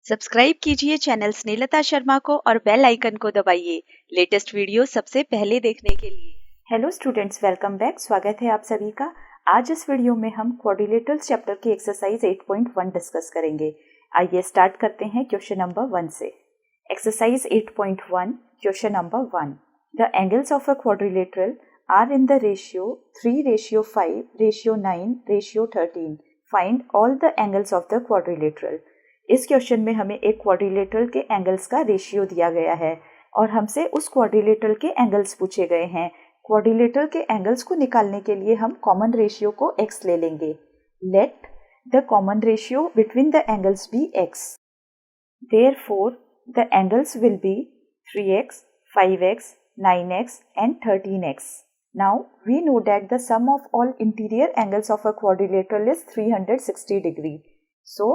Subscribe कीजिए channel Snehlata Sharma को और बेल आइकन को दबाइए लेटेस्ट वीडियो सबसे पहले देखने के लिए। Hello students, welcome back. स्वागत है आप सभी का। आज इस वीडियो में हम क्वाड्रिलेटरल्स चैप्टर की एक्सरसाइज 8.1 डिस्कस करेंगे। आइए स्टार्ट करते हैं क्वेश्चन नंबर 1 से। Exercise 8.1 question number 1। The angles of a quadrilateral are in the ratio 3:5:9:13। Find all the angles of the quadrilateral. इस क्वेश्चन में हमें एक क्वाड्रिलेटरल के एंगल्स का रेशियो दिया गया है और हमसे उस क्वाड्रिलेटरल के एंगल्स पूछे गए हैं। क्वाड्रिलेटरल के एंगल्स को निकालने के लिए हम कॉमन रेशियो को x ले लेंगे। Let the common ratio between the angles be x। Therefore, the angles will be 3x, 5x, 9x and 13x. Now, we know that the sum of all interior angles of a quadrilateral is 360 degree. So,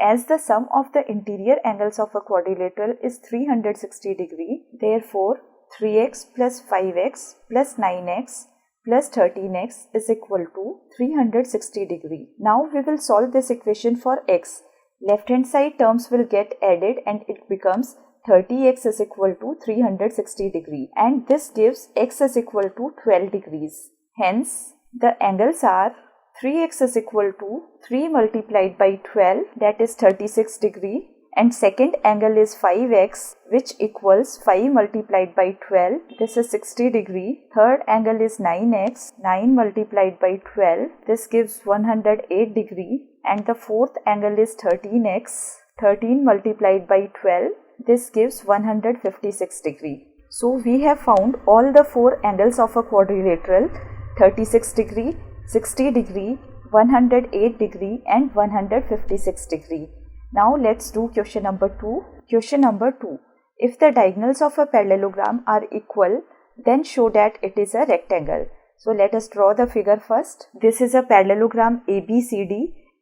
as the sum of the interior angles of a quadrilateral is 360 degree, therefore 3x plus 5x plus 9x plus 13x is equal to 360 degree. Now we will solve this equation for x. Left hand side terms will get added and it becomes 30x is equal to 360 degree and this gives x is equal to 12 degrees. Hence, the angles are 3x is equal to 3 multiplied by 12, that is 36 degree, and second angle is 5x which equals 5 multiplied by 12, this is 60 degree. Third angle is 9x, 9 multiplied by 12, this gives 108 degree, and the fourth angle is 13x, 13 multiplied by 12, this gives 156 degree. So we have found all the four angles of a quadrilateral: 36 degree, 60 degree, 108 degree and 156 degree. Now let's do question number 2. Question number 2. If the diagonals of a parallelogram are equal, then show that it is a rectangle. So let us draw the figure first. This is a parallelogram ABCD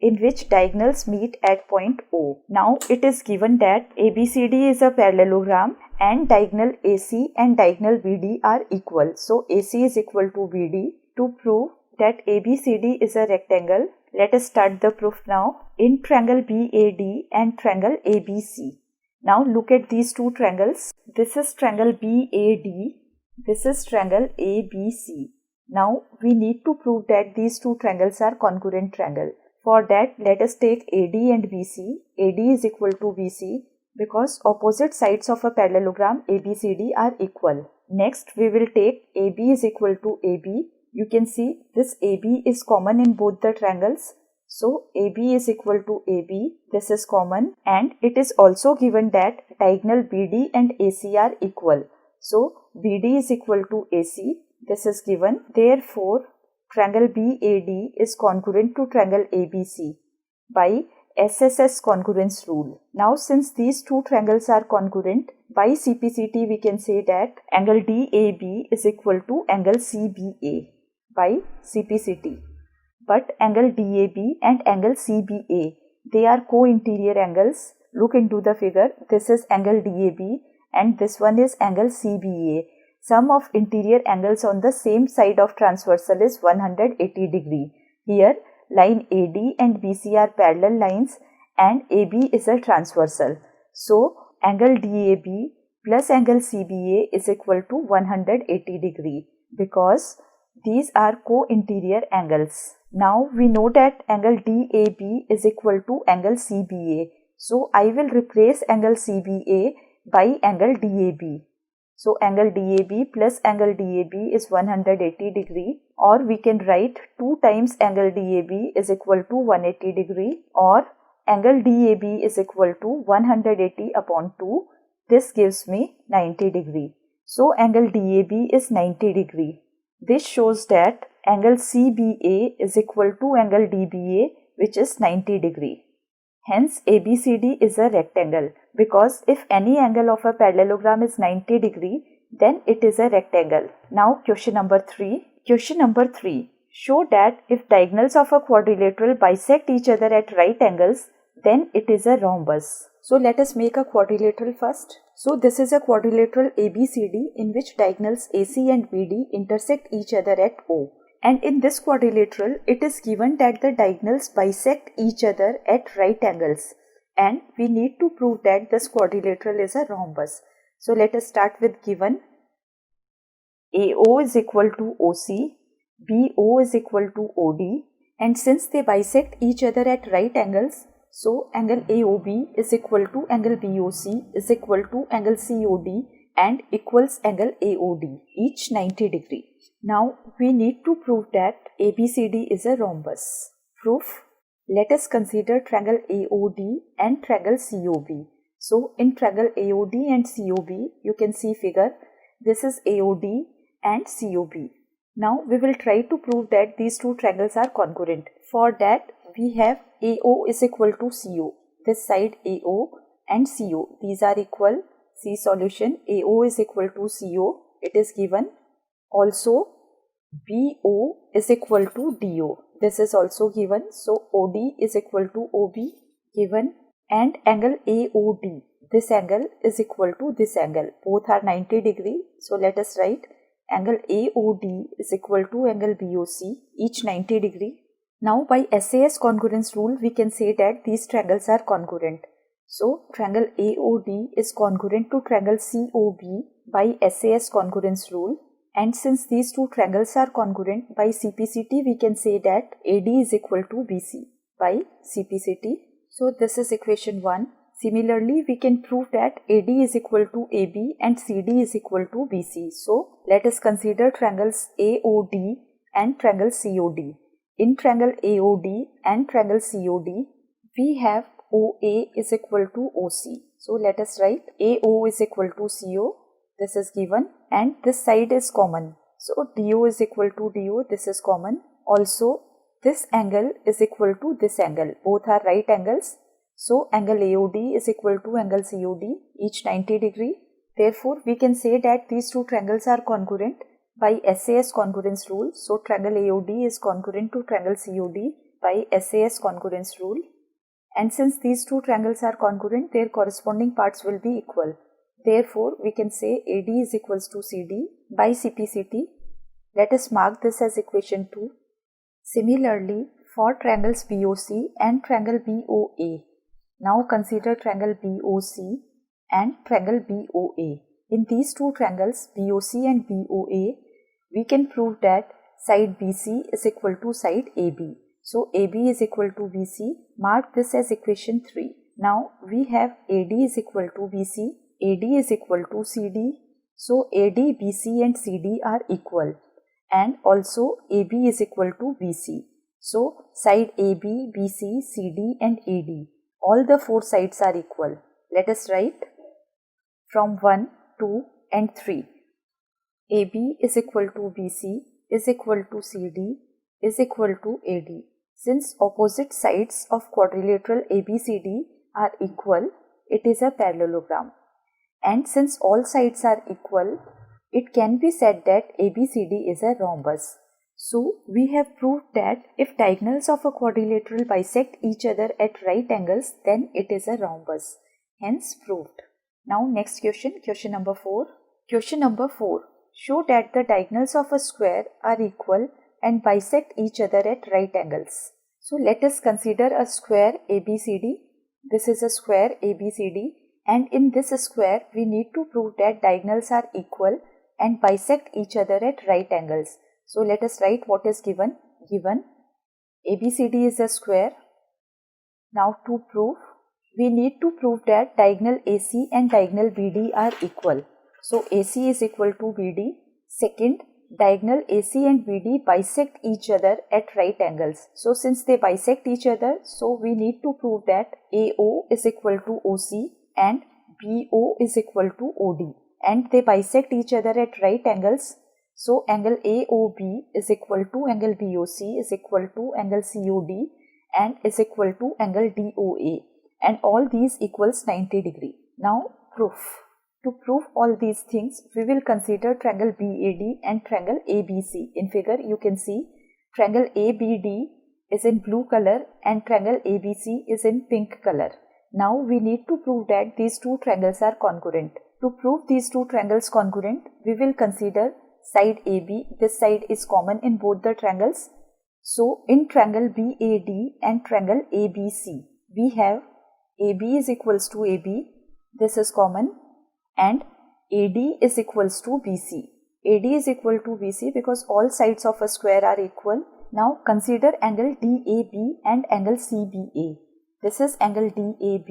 in which diagonals meet at point O. Now it is given that ABCD is a parallelogram and diagonal AC and diagonal BD are equal. So AC is equal to BD. To prove that ABCD is a rectangle, let us start the proof now. In triangle BAD and triangle ABC. Now look at these two triangles. This is triangle BAD. This is triangle ABC. Now we need to prove that these two triangles are congruent triangle. For that, let us take AD and BC. AD is equal to BC because opposite sides of a parallelogram ABCD are equal. Next, we will take AB is equal to AB. You can see this AB is common in both the triangles. So AB is equal to AB. This is common and it is also given that diagonal BD and AC are equal. So BD is equal to AC. This is given. Therefore, triangle BAD is congruent to triangle ABC by SSS congruence rule. Now since these two triangles are congruent, by CPCT we can say that angle DAB is equal to angle CBA by CPCT. But angle DAB and angle CBA, they are co-interior angles. Look into the figure. This is angle DAB and this one is angle CBA. Sum of interior angles on the same side of transversal is 180 degree. Here line AD and BC are parallel lines and AB is a transversal. So angle DAB plus angle CBA is equal to 180 degree because these are co-interior angles. Now we know that angle DAB is equal to angle CBA. So I will replace angle CBA by angle DAB. So angle DAB plus angle DAB is 180 degree, or we can write 2 times angle DAB is equal to 180 degree, or angle DAB is equal to 180 upon 2. This gives me 90 degree. So angle DAB is 90 degree. This shows that angle CBA is equal to angle DBA, which is 90 degree. Hence, ABCD is a rectangle because if any angle of a parallelogram is 90 degree, then it is a rectangle. Now, question number 3. Question number 3. Show that if diagonals of a quadrilateral bisect each other at right angles, then it is a rhombus. So, let us make a quadrilateral first. So, this is a quadrilateral ABCD in which diagonals AC and BD intersect each other at O. And in this quadrilateral, it is given that the diagonals bisect each other at right angles. and we need to prove that this quadrilateral is a rhombus. So let us start with given AO is equal to OC, BO is equal to OD, and since they bisect each other at right angles, so angle AOB is equal to angle BOC is equal to angle COD and equals angle AOD, each 90 degree. Now we need to prove that ABCD is a rhombus. Proof. Let us consider triangle AOD and triangle COB. So in triangle AOD and COB, you can see figure, this is AOD and COB. Now we will try to prove that these two triangles are congruent. For that we have AO is equal to CO. This side AO and CO, these are equal. See solution, AO is equal to CO, it is given. Also BO is equal to DO, this is also given. So OD is equal to OB, given. And angle AOD, this angle is equal to this angle, both are 90 degree. So let us write angle AOD is equal to angle BOC, each 90 degree. Now by SAS congruence rule, we can say that these triangles are congruent. So triangle AOD is congruent to triangle COB by SAS congruence rule. And since these two triangles are congruent by CPCT, we can say that AD is equal to BC by CPCT. So this is equation 1. Similarly, we can prove that AD is equal to AB and CD is equal to BC. So let us consider triangles AOD and triangle COD. In triangle AOD and triangle COD, we have OA is equal to OC. So let us write AO is equal to CO. This is given, and this side is common. So DO is equal to DO. This is common. Also, this angle is equal to this angle. Both are right angles. So angle AOD is equal to angle COD, each 90 degree. Therefore, we can say that these two triangles are congruent by SAS congruence rule. So triangle AOD is congruent to triangle COD by SAS congruence rule. And since these two triangles are congruent, their corresponding parts will be equal. Therefore, we can say AD is equals to CD by CPCT. Let us mark this as equation 2. Similarly, for triangles BOC and triangle BOA. Now consider triangle BOC and triangle BOA. In these two triangles BOC and BOA, we can prove that side BC is equal to side AB. So AB is equal to BC. Mark this as equation 3. Now we have AD is equal to BC. AD is equal to CD. So AD, BC and CD are equal, and also AB is equal to BC. So side AB, BC, CD and AD, all the four sides are equal. Let us write from 1, 2 and 3. AB is equal to BC is equal to CD is equal to AD. Since opposite sides of quadrilateral ABCD are equal, it is a parallelogram. And since all sides are equal, it can be said that ABCD is a rhombus. So we have proved that if diagonals of a quadrilateral bisect each other at right angles, then it is a rhombus. Hence proved. Now next question, question number 4. Question number 4. Show that the diagonals of a square are equal and bisect each other at right angles. So let us consider a square ABCD. This is a square ABCD. And in this square, we need to prove that diagonals are equal and bisect each other at right angles. So let us write what is given. Given ABCD is a square. Now to prove, we need to prove that diagonal AC and diagonal BD are equal. So AC is equal to BD. Second, diagonal AC and BD bisect each other at right angles. So since they bisect each other, so we need to prove that AO is equal to OC and BO is equal to OD, and they bisect each other at right angles. So angle AOB is equal to angle BOC is equal to angle COD and is equal to angle DOA, and all these equals 90 degree. Now proof. To prove all these things, we will consider triangle BAD and triangle ABC. In figure you can see triangle ABD is in blue color and triangle ABC is in pink color. Now we need to prove that these two triangles are congruent. To prove these two triangles congruent, we will consider side AB. This side is common in both the triangles. So in triangle BAD and triangle ABC, we have AB is equals to AB, this is common, and AD is equals to BC. AD is equal to BC because all sides of a square are equal. Now consider angle DAB and angle CBA. This is angle DAB.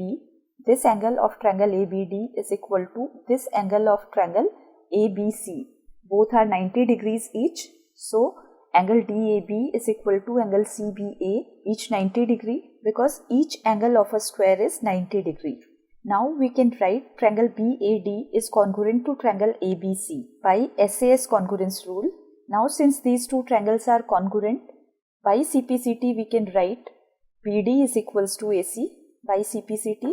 This angle of triangle ABD is equal to this angle of triangle ABC. Both are 90 degrees each. So angle DAB is equal to angle CBA, each 90 degree, because each angle of a square is 90 degree. Now we can write triangle BAD is congruent to triangle ABC by SAS congruence rule. Now since these two triangles are congruent, by CPCT we can write BD is equals to AC by CPCT.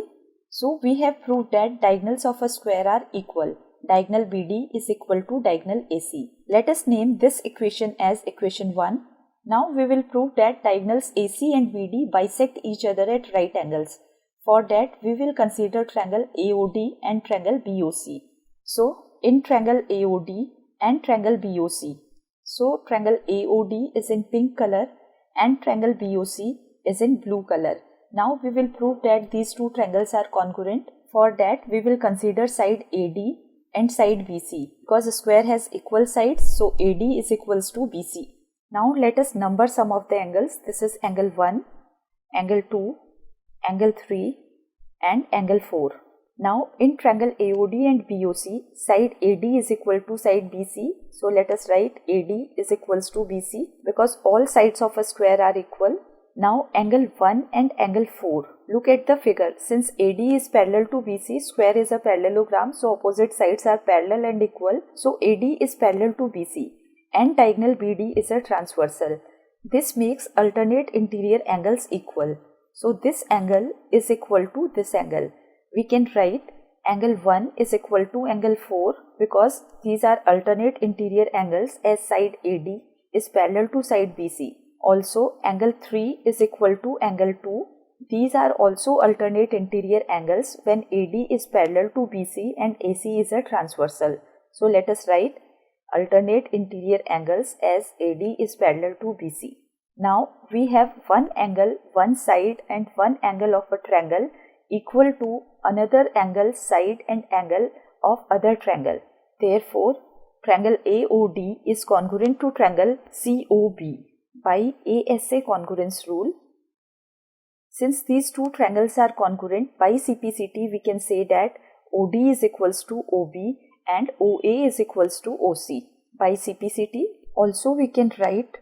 So we have proved that diagonals of a square are equal. Diagonal BD is equal to diagonal AC. Let us name this equation as equation 1. Now we will prove that diagonals AC and BD bisect each other at right angles. For that we will consider triangle AOD and triangle BOC. So in triangle AOD and triangle BOC. So triangle AOD is in pink color and triangle BOC is in blue color. Now we will prove that these two triangles are congruent. For that we will consider side AD and side BC because a square has equal sides, so AD is equals to BC. Now let us number some of the angles. This is angle 1, angle 2, angle 3 and angle 4. Now in triangle AOD and BOC, side AD is equal to side BC. So let us write AD is equals to BC because all sides of a square are equal. Now angle 1 and angle 4. Look at the figure. Since AD is parallel to BC, square is a parallelogram, so opposite sides are parallel and equal. So AD is parallel to BC and diagonal BD is a transversal. This makes alternate interior angles equal. So this angle is equal to this angle. We can write angle 1 is equal to angle 4 because these are alternate interior angles as side AD is parallel to side BC. Also angle 3 is equal to angle 2. These are also alternate interior angles when AD is parallel to BC and AC is a transversal. So let us write alternate interior angles as AD is parallel to BC. Now we have one angle, one side and one angle of a triangle equal to another angle, side and angle of other triangle. Therefore, triangle AOD is congruent to triangle COB by ASA congruence rule. Since these two triangles are congruent, by CPCT we can say that OD is equals to OB and OA is equals to OC. By CPCT also we can write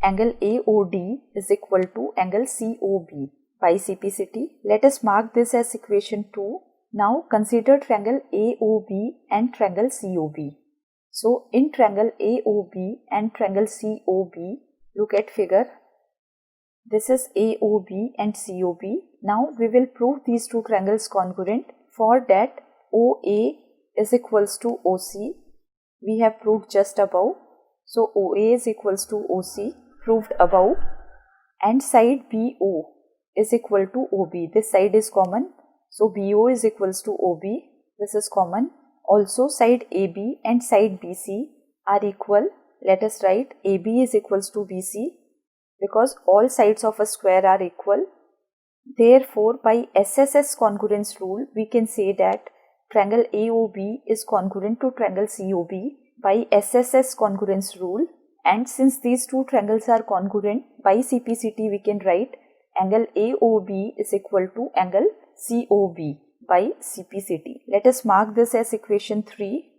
angle AOD is equal to angle COB. By CPCT, let us mark this as equation 2. Now consider triangle AOB and triangle COB. So in triangle AOB and triangle COB, look at figure. This is AOB and COB. Now we will prove these two triangles congruent. For that, OA is equals to OC. We have proved just above. So OA is equals to OC, proved above. And side BO is equal to OB. This side is common. So BO is equals to OB. This is common. Also side AB and side BC are equal. Let us write AB is equals to BC because all sides of a square are equal. Therefore, by SSS congruence rule, we can say that triangle AOB is congruent to triangle COB by SSS congruence rule. And since these two triangles are congruent, by CPCT we can write angle AOB is equal to angle COB by CPCT. Let us mark this as equation 3.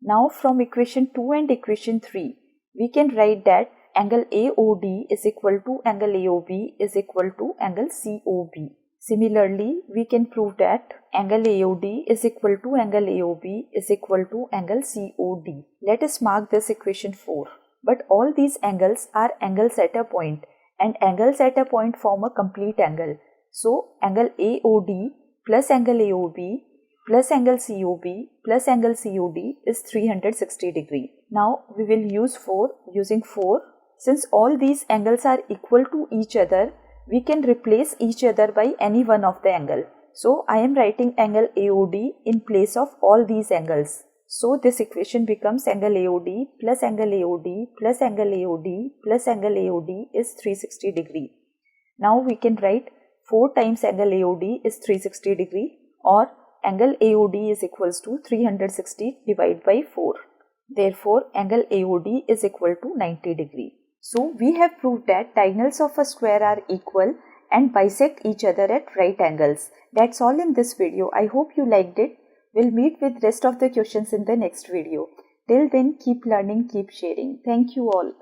Now from equation 2 and equation 3, we can write that angle AOD is equal to angle AOB is equal to angle COB. Similarly, we can prove that angle AOD is equal to angle AOB is equal to angle COD. Let us mark this equation 4. But all these angles are angles at a point, and angles at a point form a complete angle. So angle AOD plus angle AOB plus angle COB plus angle COD is 360 degree. Now we will use 4. Using 4, since all these angles are equal to each other, we can replace each other by any one of the angle. So I am writing angle AOD in place of all these angles. So this equation becomes angle AOD plus angle AOD plus angle AOD plus angle AOD is 360 degree. Now we can write 4 times angle AOD is 360 degree, or angle AOD is equals to 360 divided by 4. Therefore, angle AOD is equal to 90 degree. So, we have proved that diagonals of a square are equal and bisect each other at right angles. That's all in this video. I hope you liked it. We'll meet with rest of the questions in the next video. Till then, keep learning, keep sharing. Thank you all.